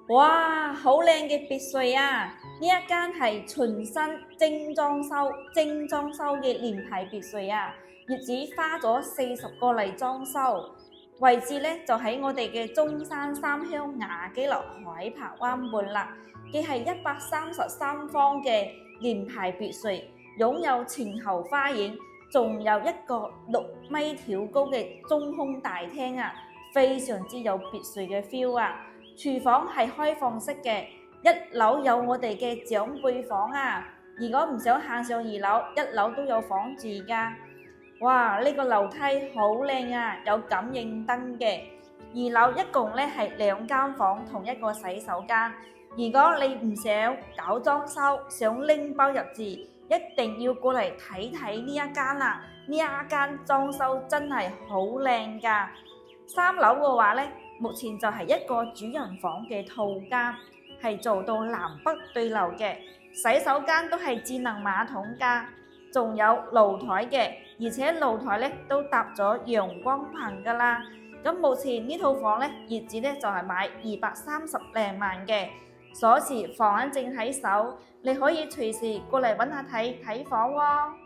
哇，好靚嘅別墅啊！呢一間係全新精裝修嘅連排別墅啊，業主花咗40個嚟裝修，位置咧就喺我哋嘅中山三鄉雅基樂海柏灣畔啦。既係133方嘅連排別墅，擁有前後花園，仲有一個6米挑高嘅中空大廳啊，非常之有別墅嘅 feel 啊！廚房係開放式嘅，一樓有我哋嘅長輩房啊。如果唔想行上2樓，一樓都有房住㗎。哇！呢個樓梯好靚啊，有感應燈嘅。2樓一共咧係2間房同一個洗手間。如果你唔想搞裝修，想拎包入住，一定要過嚟睇睇呢一間啦。呢一間裝修真係好靚㗎。3樓嘅話咧，目前就係一個主人房嘅套間，係做到南北對流嘅，洗手間都係智能馬桶㗎，仲有露台嘅，而且露台咧都搭咗陽光棚㗎啦。咁目前呢套房咧，業主咧就係買230零萬嘅，鎖匙放緊正喺手，你可以隨時過嚟揾下睇房喎。